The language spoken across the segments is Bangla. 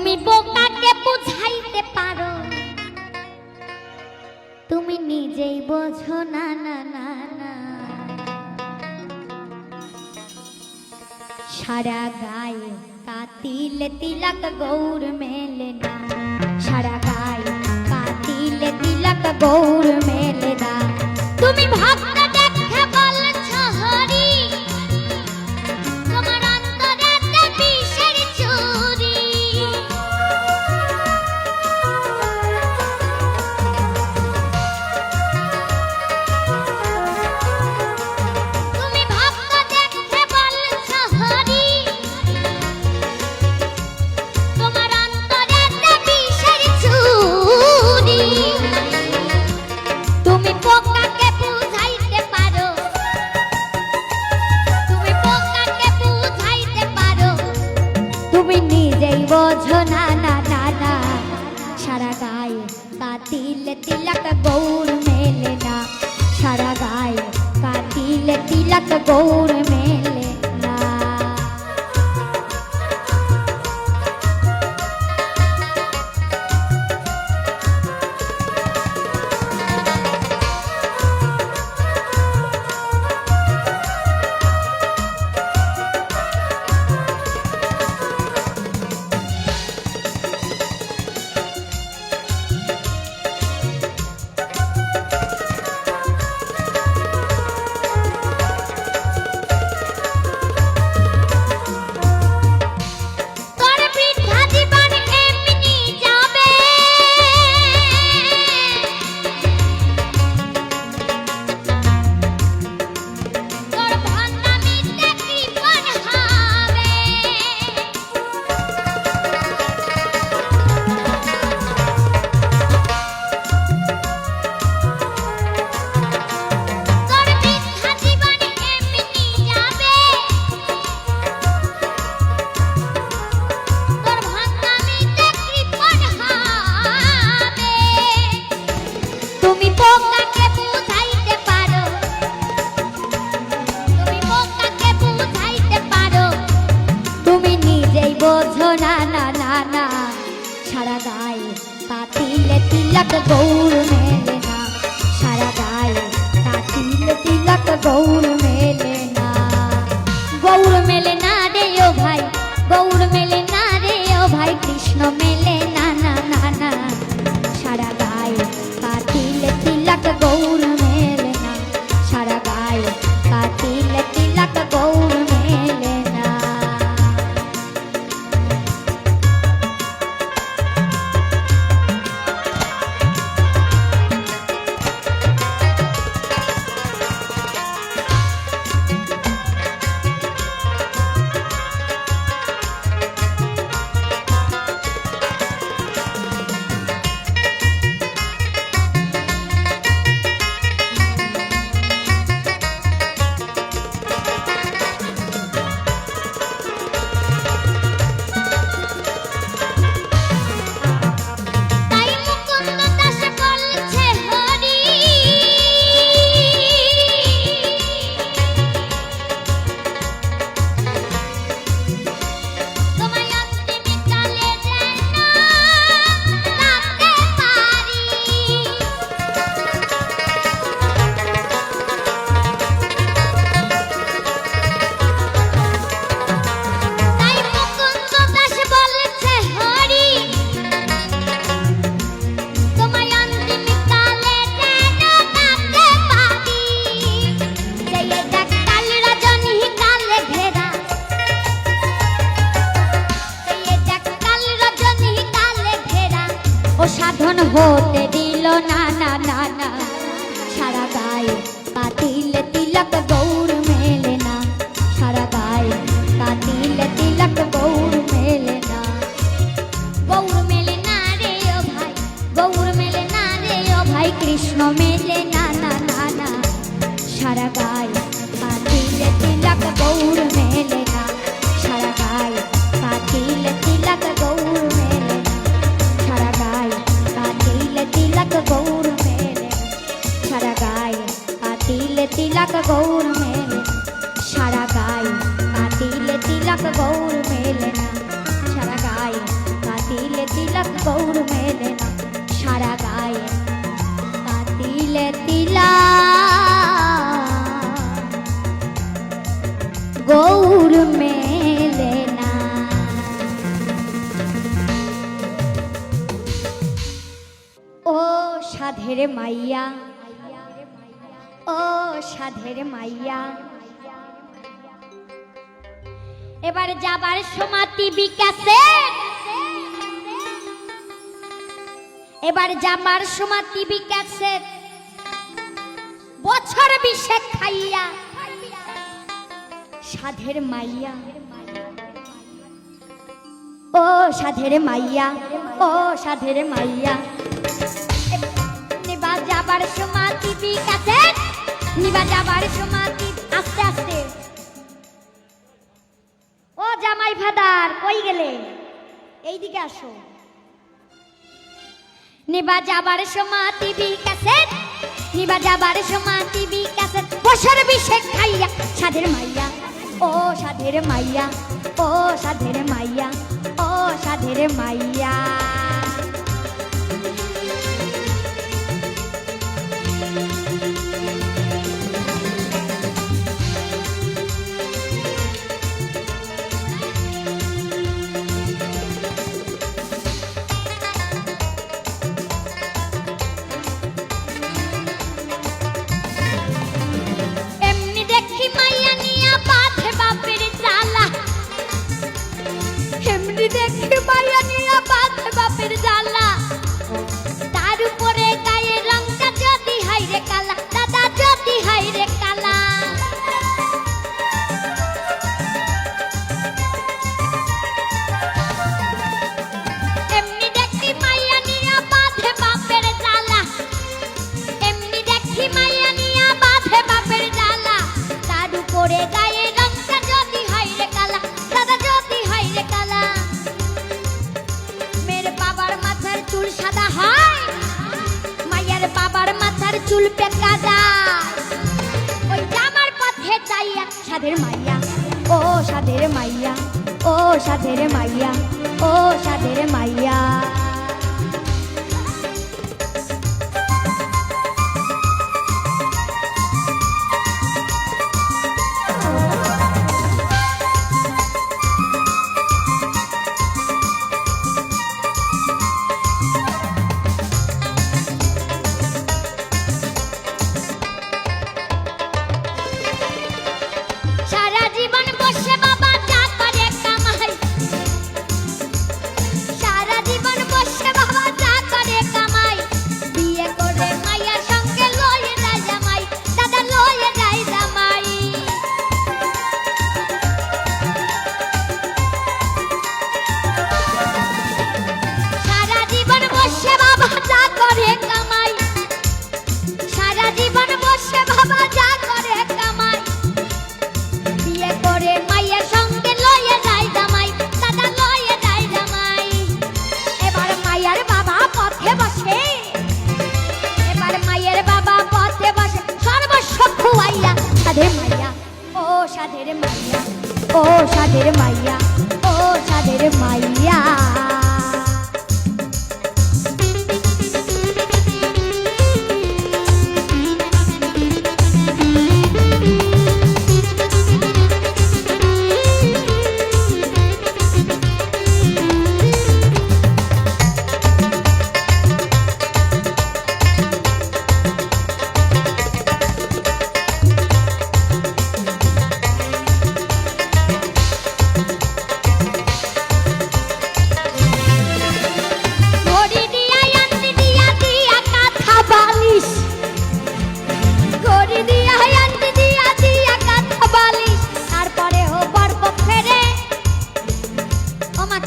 তুমি বোকাকে বুঝাইতে পারো, তুমি নিজেই বোঝো না না না না। সারা গায়ে কাতিলে তিলক গৌর মেলে না, সারা গায়ে কাতিলে তিলক গৌর মেলে না। তুমি ভক্ত দেখে বলছ হরি, তোমার অন্তরেতে বিষের চুরি। তুমি ভক্ত দেখে বলছ হরি, তোমার অন্তরেতে বিষের চুরি। তুমি পোকাকে বুঝাইতে পারো, তুমি পোকাকে বুঝাইতে পারো, তুমি নিজেই বোঝো না না না না। সারা গায়ে কাতিলে তিলক গৌর মেলে না, সারা গায়ে কাতিলে তিলক গৌর মেলে না। তোর বৃদ্ধা জীবন এমনি যাবে, তোর ভণ্ডামিতে কৃপণ হবে। তোর বৃদ্ধা জীবন এমনি যাবে, তোর ভণ্ডামিতে কৃপণ হবে। তুমি বোকাকে বুঝাইতে পারো, তুমি বোকাকে বুঝাইতে পারো, তুমি নিজেই বোঝো না না না না। সারা গায়ে কাতিলে তিলক গৌর মেলে না, সারা গায়ে কাতিলে তিলক গৌর মেলে না। গৌর মেলে না রে ও ভাই, গৌর মেলে না রে ও ভাই, কৃষ্ণ মেলে না না না না। সারা গায়ে কাতিলে তিলক গৌর মেলে না, সারা গায়ে কাতিলে তিলক গৌর মেলে না। তাই মুকুন্দ দাস বলছে হরি, তোমায় অন্তিম কালে যেন ডাকতে পারি। তাই মুকুন্দ দাস বলছে হরি, তোমায় অন্তিম কালে যেন ডাকতে পারি। সেই দেখ কাল রজনী কালে ঘেরা, সেই দেখ কাল রজনী কালে ঘেরা, ও সাধন হতে দিল না না না না। সারা গায়ে কাতিলে তিলক গৌর মেলে না, সারা গায়ে কাতিলে তিলক গৌর মেলে না। গৌর মেলে না রে ও ভাই, গৌর মেলে না রে ও ভাই, কৃষ্ণ মেলে না না না না। সারা গায়ে কাতিলে তিলক গৌর মেলে না, সারা গায়ে কাতিলে তিলক গৌর মেলে না, সারা গায়ে কাতিলে তিলক গৌর মেলে না, সারা গায়ে কাতিলে তিলক গৌর সাধের মাইয়া ও সাধের মাইয়া এবার যাবার সময় টিভি ক্যাসেট এবার যাবার সময় টিভি ক্যাসেট বছর 20 খাইয়া সাধের মাইয়া ও সাধের মাইয়া ও সাধের মাইয়া নিবা যাবার সময় টিভি ক্যাসেট নিবা যাবার সময় আস্তে আস্তে ও জামাই ফাদার কই গেলে এইদিকে আসো নিবা যাবার সময় টিভি ক্যাসেট নিবা যাবার সময় টিভি ক্যাসেট বছর 20 খাইয়া সাধের মাইয়া ও সাধের মাইয়া ও সাধের মাইয়া ও সাধের মাইয়া দেখি মাইয়া নিয়া বাঁধে বাপের জ্বালা তার উপরে গায়ে রংটা যদি হাইরে কালা দাদা যদি হাইরে কালা এমনি দেখি মাইয়া নিয়া বাঁধে বাপের জ্বালা এমনি দেখি মাইয়া নিয়া বাঁধে বাপের জ্বালা তার উপরে গায়ে রংটা যদি হাইরে কালা দাদা যদি হাইরে কালা চুল সাদা হয় মাইয়ার বাবার মাথার চুল পেকা যায় ওই জামার পথে যাইয়া সাধের মাইয়া ও সাধের মাইয়া ও সাধের মাইয়া ও সাধের মাইয়া সাধের মাইয়া ও সাধের মাইয়া ও সাধের মাইয়া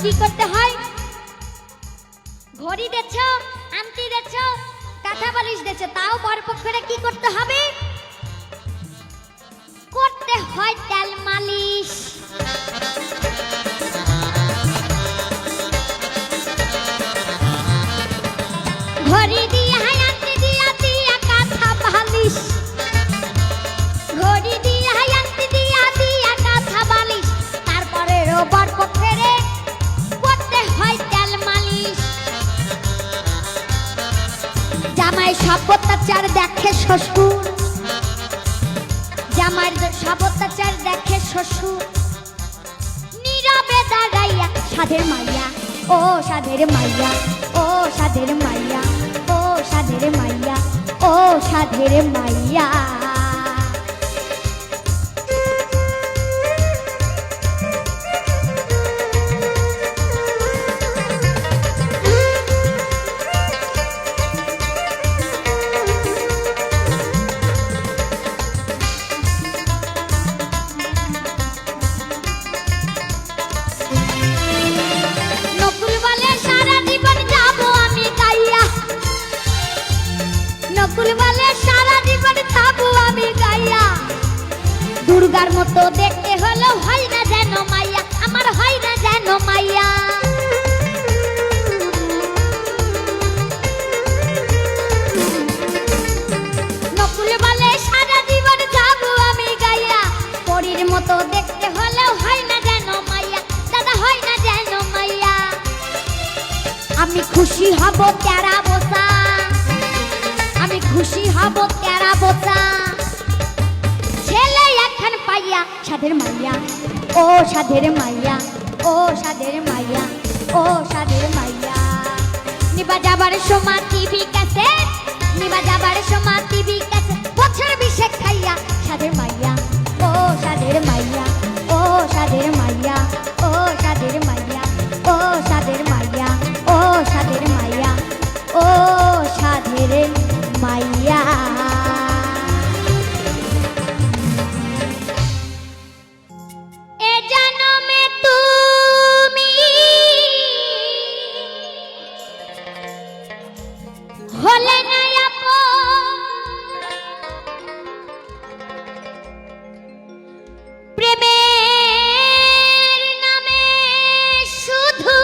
কি করতে হয় ঘড়ি দেছ আংটি দেছ কাঁথা বালিশ দেছ তাও বরপক্ষরে কি করতে হবে করতে হয় তেল মালিশ ঘড়ি দিয়ে হয় আংটি দিয়া দিয়া কাঁথা বালিশ ঘড়ি দিয়ে হয় আংটি দিয়া দিয়া কাঁথা বালিশ তারপরে বরপক্ষরে জামাই সব অত্যাচার দেখে শ্বশুর জামাইয়ের সব অত্যাচার দেখে শ্বশুর নীরবে দাঁড়াইয়া সাধের মাইয়া ও সাধের মাইয়া ও সাধের মাইয়া ও সাধের সাধের মাইয়া, ও সাধের মাইয়া। নকুল বলে সারা জীবন যাবো আমি গাইয়া, নকুল বলে সারা জীবন যাবো আমি গাইয়া। দুর্গার মতো দেখতে হলেও হয় না যেন মাইয়া, আমার হয় না যেন মাইয়া। নকুল বলে সারা জীবন যাবো আমি গাইয়া, পরীর মতো দেখতে হলেও হয় না যেন মাইয়া, দাদা হয় না যেন মাইয়া। আমি খুশি হব তেরা বসা, আমি খুশি হব তেরা বসা, ছেলে এখন পাইয়া সাধের মাইয়া, ও সাধের মাইয়া, ও সাধের মাইয়া, ও সাধের মাইয়া। নিবা যাবার সময় টিভি ক্যাসেট, নিবা যাবার সময় টিভি ক্যাসেট, বছর বিশেক খাইয়া সাধের মাইয়া, ও সাধের মাইয়া, ও সাধের মাইয়া, ও সাধের মাইয়া, ও সাধের মাইয়া, ও সাধের মাইয়া, ও সাধের মাইয়া। এ জনমে তুমি হলে না আপন, প্রেমের নামে শুধু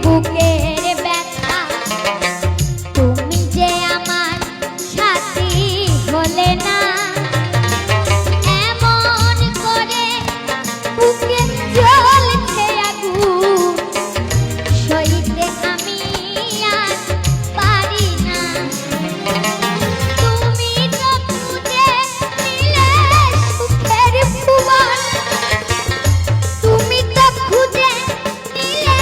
বুকের ব্যথা তুমি যে আমার সাথী হলে না এমন করে বুকে জ্বলছে আগুন সইতে আমি আর পারি না তুমি তো খুঁজে নিলে সুখের ভুবন তুমি তো খুঁজে নিলে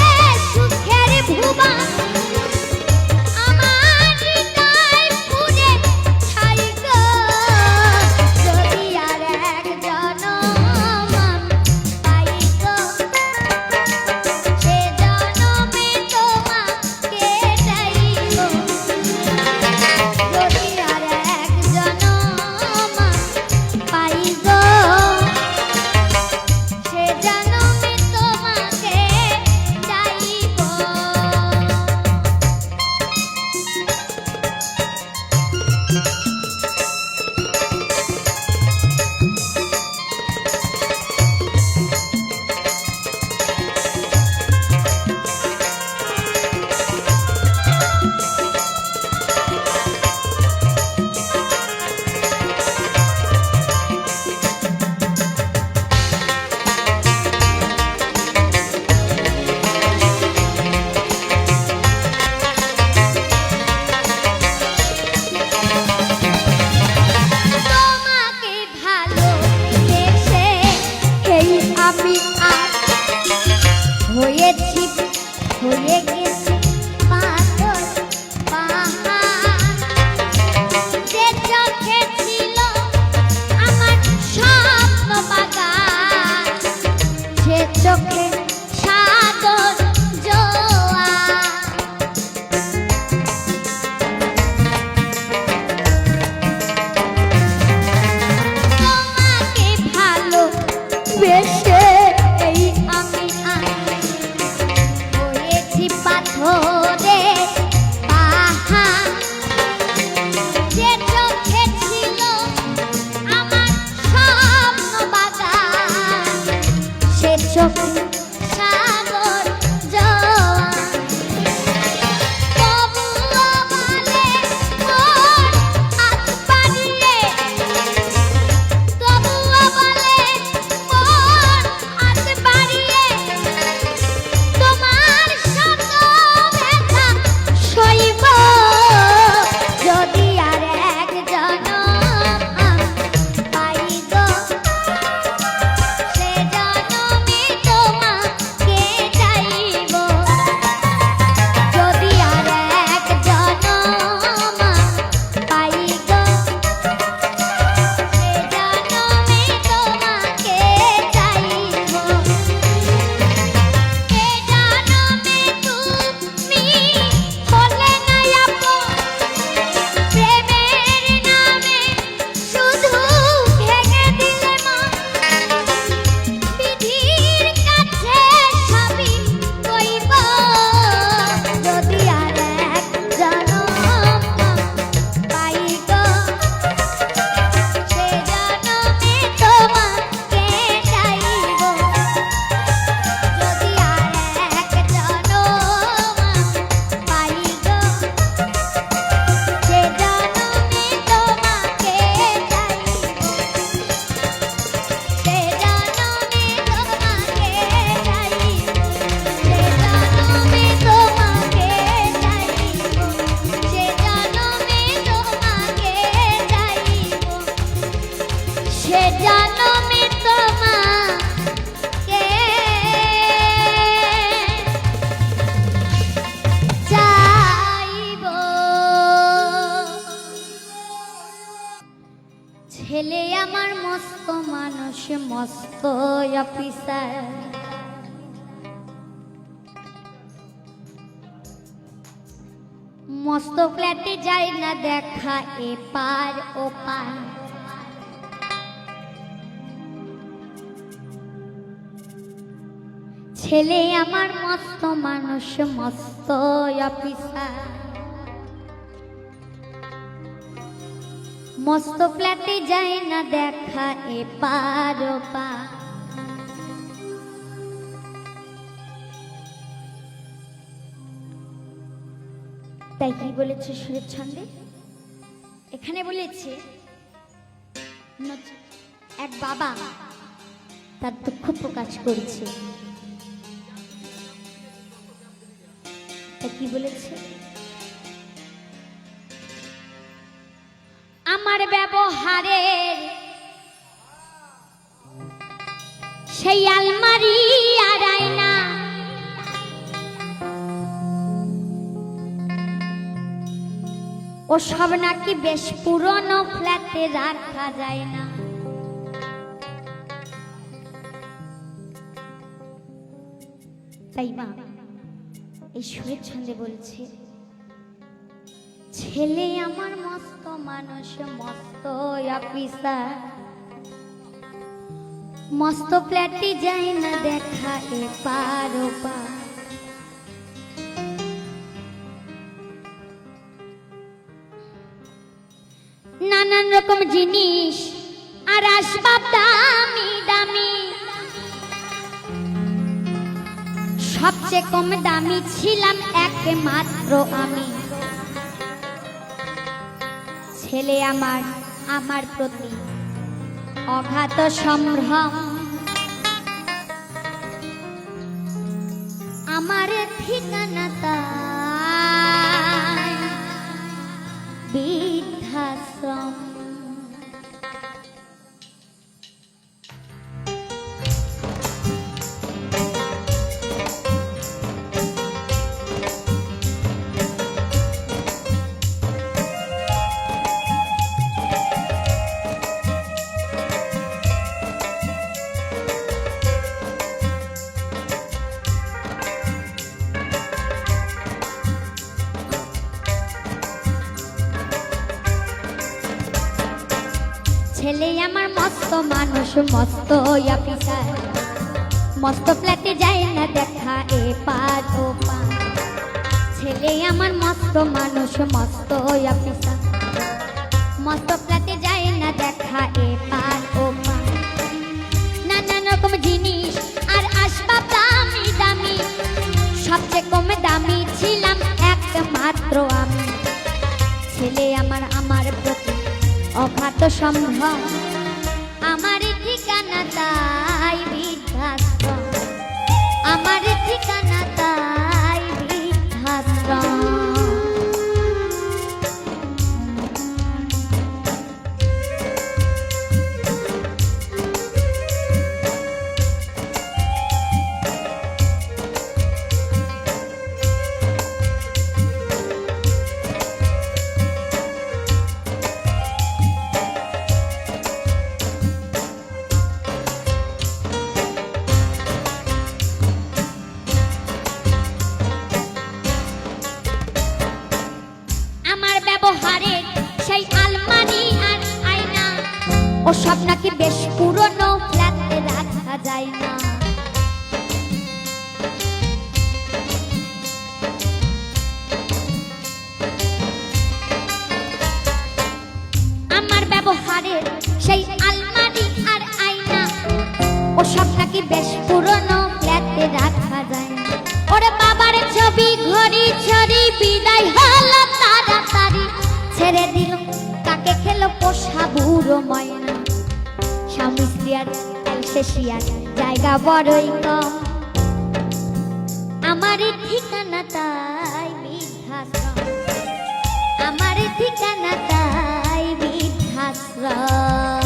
সুখের ভুবন আমার হৃদয় পুড়ে ছাই গো যদি আর এক জনম পাই গো সে জনমে তোমাকে চাইব যদি আর এক জনম পাই গো সে জনমে তোমাকে চাইব তোমাকে ভালোবেসে এই আমি আজ হয়ে গেছি পাথর পাহাড় যে চোখে ছিল আমার স্বপ্ন বাগান সে চোখে সাগর জোয়ার তোমাকে ভালোবেসে এই আমি আজ হয়েছি পাথরে পাহাড় যে চোখে ছিল আমার স্বপ্ন বাগান সে চোখে সাগর জোয়ার তবুও বলে মোর হাত বাড়িয়ে তবুও বলে মোর হাত বাড়িয়ে তোমার শত ব্যথা সইব যদি আর এক জনম পাই গো সে জনমে তোমাকে চাইব যদি আর এক জনম পাই গো সে জনমে তোমাকে চাইব এ জনমে তুমি হলে না আপন প্রেমের নামে শুধু ভেঙে দিলে মন বিধির কাছে সবই কইব যদি আর এক জনম পাই গো সে জনমে তোমাকে চাইব যদি আর এক জনম পাই গো সে জনমে তোমাকে চাইব সে জনমে তোমাকে চাইব ছেলে আমার মস্ত মানুষ মস্ত অফিসার মস্ত ফ্ল্যাটে যায় না দেখা এপার ওপার ছেলে আমার মস্ত মানুষ মস্ত অফিসার মস্ত ফ্ল্যাটে যায় না দেখা এপার ওপার তাই কি বলেছে সুরের ছন্দে? এখানে বলেছে এক বাবা তার দুঃখ প্রকাশ করছে। তা কি বলেছে? আমার ব্যবহারের সেই আলমারি আর আয়না ও সব নাকি বেশ পুরনো ফ্ল্যাটে রাখা যায় না। তাই মা এই সুরের ছন্দে বলছে, ছেলে আমার মস্ত মানুষ, মস্ত অফিসার, মস্ত ফ্ল্যাটে যায় না দেখা এপার ওপার। নানান রকম জিনিস আর আসবাব দামি দামি, সবচেয়ে কম দামি ছিলাম একমাত্র আমি। ছেলে আমার আমার প্রতি অগাধ সম্ভ্রম, আমার ঠিকানা তাই বৃদ্ধাশ্রম। ছেলে আমার মস্ত মানুষ, মস্ত অফিসার, মস্ত ফ্ল্যাটে যায় না দেখা এপার ওপার। ছেলে আমার মস্ত মানুষ, মস্ত অফিসার, মস্ত ফ্ল্যাটে যায় না দেখা এপার ওপার। নানান রকম জিনিস আর আসবাব দামি দামি, সবচেয়ে কম দামি ছিলাম একমাত্র আমি। ছেলে আমার আমার প্রতি অগাধ সম্ভ্রম, আমার ঠিকানা তাই বৃদ্ধাশ্রম, আমার ঠিকানা তাই বৃদ্ধাশ্রম। ব্যবহারের সেই আলমারি আর আয়না ও সব নাকি বেশ পুরনো ফ্ল্যাটে রাখা যায় না। আমার ব্যবহারের সেই আলমারি আর আয়না ও সব নাকি বেশ পুরনো ফ্ল্যাটে রাখা যায় না। ওরে বাবার ছবি ঘড়ি ছড়ি বিদায় হলো তাড়াতাড়ি, ছেড়ে দিল কাকে খেলো পোষা বুড়ো ময়না। স্বামী স্ত্রী আর শেষিয়ার জায়গা বড়ই কম, আমার ঠিকানা তাই বৃদ্ধাশ্রম, আমার ঠিকানা তাই বৃদ্ধাশ্রম।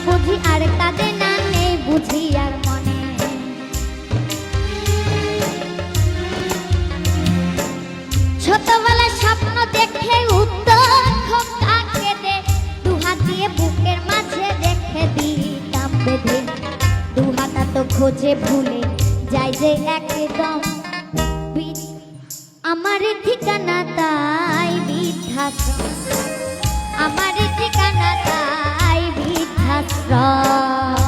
বুঝি আর কাঁদে না, নেই বুঝি আর মনে। ছোটবেলায় স্বপ্ন দেখে উত্তর খোকা কেঁদে, দুহাত দিয়ে বুকের মাঝে রেখে দিতাম বেঁধে। দুহাতা তো খোঁজে ভুলে যাই যে একদম, আমার ঠিকানা তাই বৃদ্ধাশ্রম, আমার ঠিকানা তাই বৃদ্ধাশ্রম।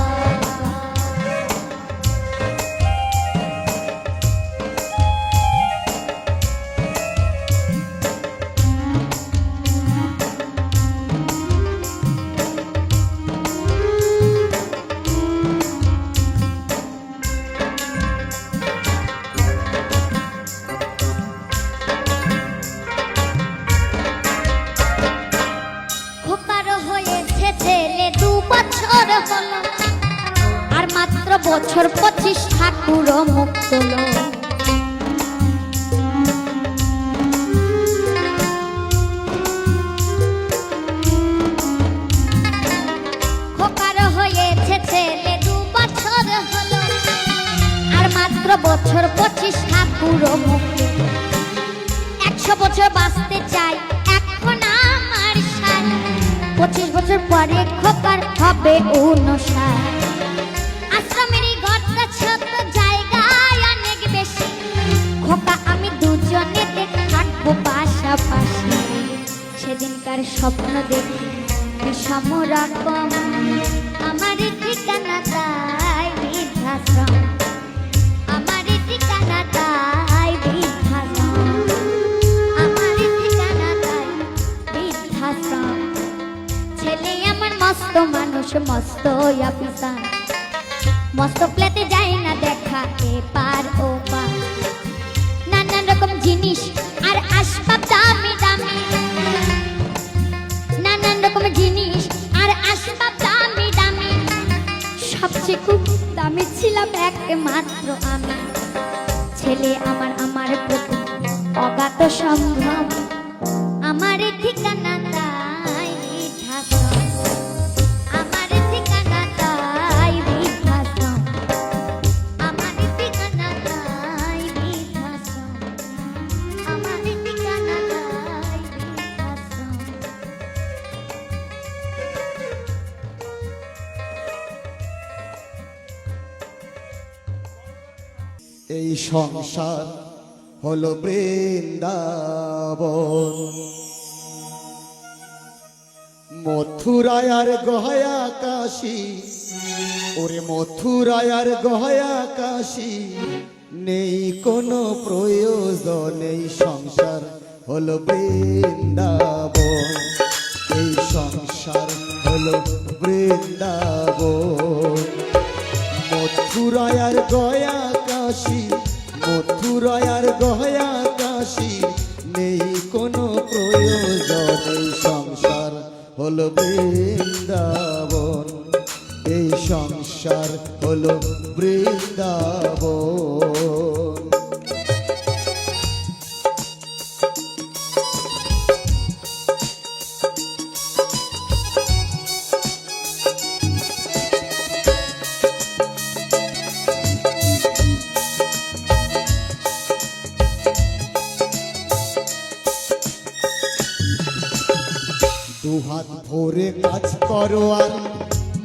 ছেলে 2 বছর হলো, আর মাত্র বছর 25 ঠাকুর মুক্ত হলো। খোকার হয়েছে ছেলে 2 বছর হলো, আর মাত্র বছর 25 ঠাকুর মুক্ত। 100 বছর বাঁচতে চাই এখন আমার সাথ, 25 বছর পরে খোকার হবে 59। আশ্রমের ঘরটা ছোট, জায়গায় অনেক বেশি, খোকা আমি দুজনেতে থাকবো পাশাপাশি। সেদিনকার স্বপ্ন দেখি বিষম রকম, আমার ঠিকানা তাই বৃদ্ধাশ্রম, আমার ঠিকানা তাই বৃদ্ধাশ্রম, আমার ঠিকানা তাই বৃদ্ধাশ্রম। ছেলে আমার মস্ত মানুষ, মস্ত অফিসার, মস্ত প্লেতে যায় না দেখা এপার ওপার। নানান রকম জিনিস আর আসবাব দামি দামি, নানান রকম জিনিস আর আসবাব দামি দামি। সবচেয়ে খুব দামি ছিলাম একমাত্র আমি। ছেলে আমার আমার প্রতি অগাধ সম্ভ্রম, আমার ঠিকানা তাই বৃদ্ধাশ্রম, আমার ঠিকানা তাই বৃদ্ধাশ্রম, আমার ঠিকানা তাই বৃদ্ধাশ্রম, আমার ঠিকানা তাই বৃদ্ধাশ্রম। এই সংসার হলো বৃন্দাবন, মথুরায় আর গয়া কাশী, ওরে মথুরায় আর গয়া কাশী, নেই কোনো প্রয়োজন। এই সংসার হলো বৃন্দাবন, এই সংসার হলো বৃন্দাবন। মথুরায় আর গয়া কাশী, মথুরায় আর গয়া কাশী, নেই কোনো প্রয়োজন। এই সংসার হলো বৃন্দাবন, এই সংসার হলো বৃন্দাবন। দুহাত ভরে কাজ করো আর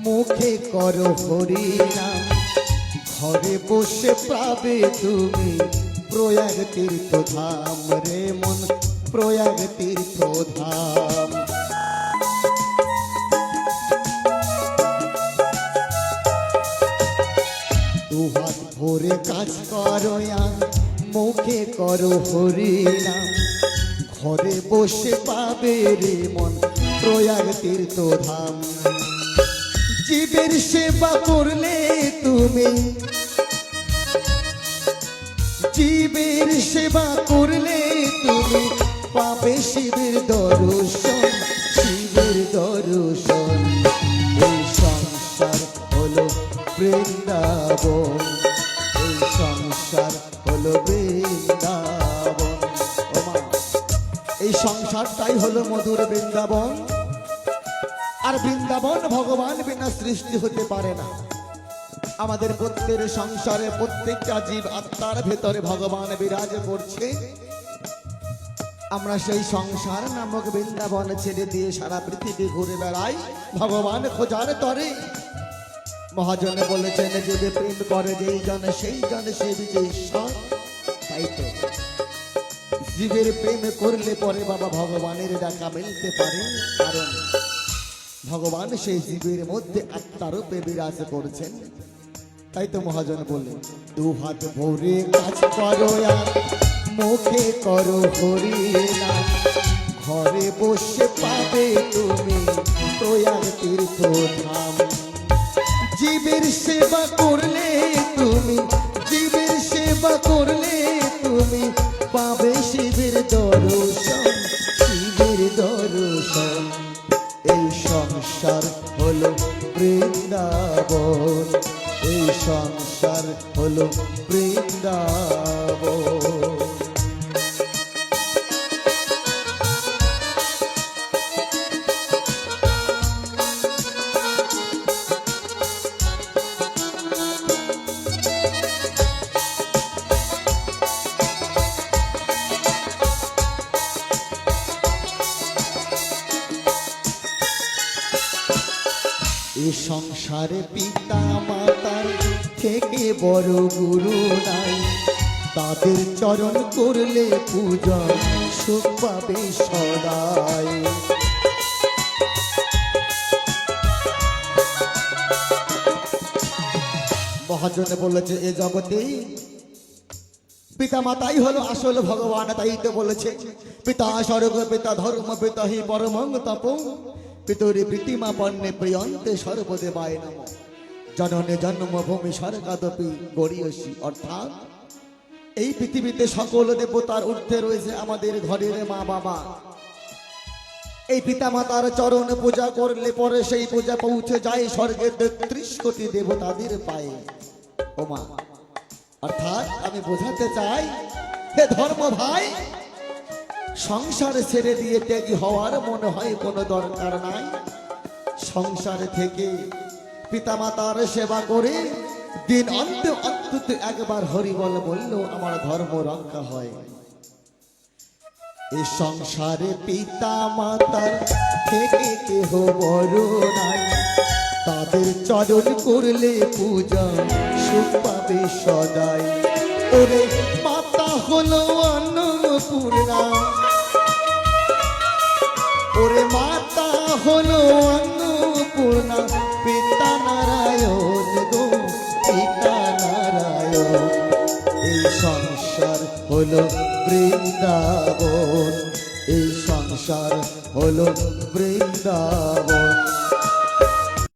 মুখে করো হরিনাম, ঘরে বসে পাবে তুমি প্রয়াগ তীর্থ ধাম রে মন, প্রয়াগ তীর্থ ধাম। দুহাত ভরে কাজ করো আর মুখে করো হরিনাম, ঘরে বসে পাবে রে মন প্রয়াগ তীর্থ ধাম। জীবের সেবা করলে তুমি, জীবের সেবা করলে তুমি পাবে শিবের দর্শন, শিবের দর্শন। এই সংসার হলো বৃন্দাবন, এই সংসার হলো বৃন্দাবন। এই সংসারটাই হলো মধুর বৃন্দাবন। আর বৃন্দাবন ভগবান বিনা সৃষ্টি হতে পারে না। আমাদের প্রত্যেক সংসারে প্রত্যেকটা জীব আত্মার ভেতরে ভগবান বিরাজ করছে। আমরা সেই সংসার নামক বৃন্দাবন ছেড়ে দিয়ে সারা পৃথিবী ঘুরে বেড়াই ভগবান খোঁজার তরে। মহাজনে বলেছেন, যে প্রেম করে যেই জনে সেই জনে সে বিজয় ঈশ্বর। তাই তো জীবের প্রেম করলে পরে বাবা ভগবানের দেখা মিলতে পারে, কারণ ভগবান সেই জীবের মধ্যে আত্মারূপে বিরাজ করছেন। তাই তো মহাজন বলে, দু হাত ভরে কাজ করো আর মুখে করো হরি নাম, ঘরে বসে পাবে তুমি প্রয়াগ তীর্থ ধাম। জীবের সেবা করলে তুমি, জীবের সেবা করলে তুমি পাবে শিবের দর্শন, শিবের দর্শন। এই সংসার হলো বৃন্দাবন, এই সংসার হলো বৃন্দাবন। এই সংসারে পিতা মাতার থেকে বড় গুরু নাই, তাদের চরণ করলে পূজা সুখ পাবে সদাই। মহাজনে বলেছে, এ জগতে পিতা মাতাই হলো আসল ভগবান। তাই তো বলেছে, পিতা স্বর্গ পিতা ধর্ম পিতা হি পরমং তপ, পিতরি প্রীতিমা পণ্যে প্রিয়ন্তে সর্বদেবায় নম, জননে জন্মভূমি স্বর্গাদপি গড়িয়সী। অর্থাৎ এই পৃথিবীতে সকল দেবতার ঊর্ধ্বে রয়েছে আমাদের ঘরের মা বাবা। এই পিতা মাতার চরণ পূজা করলে পরে সেই পূজা পৌঁছে যায় স্বর্গের ৩৩ কোটি দেবতাদের পায়ে। ও মা, অর্থাৎ আমি বোঝাতে চাই, হে ধর্ম ভাই, সংসার ছেড়ে দিয়ে ত্যাগী হওয়ার মনে হয় কোনো দরকার নাই। সংসার থেকে পিতামাতার সেবা করে দিন অন্তে অন্তত একবার হরিবল বললেও আমার ধর্ম রক্ষা হয়। এই সংসারে পিতা মাতার থেকে কেহ বড় নাই, তাদের চরণ করলে পূজা সুখ পাবে সদাই। ওরে মাতা হলো অন্নপূর্ণা, ওরে মাতা হলো অন্নপূর্ণা, পিতা নারায়ণ গো পিতা নারায়ণ। এই সংসার হলো বৃন্দাবন, এই সংসার হলো বৃন্দাবন।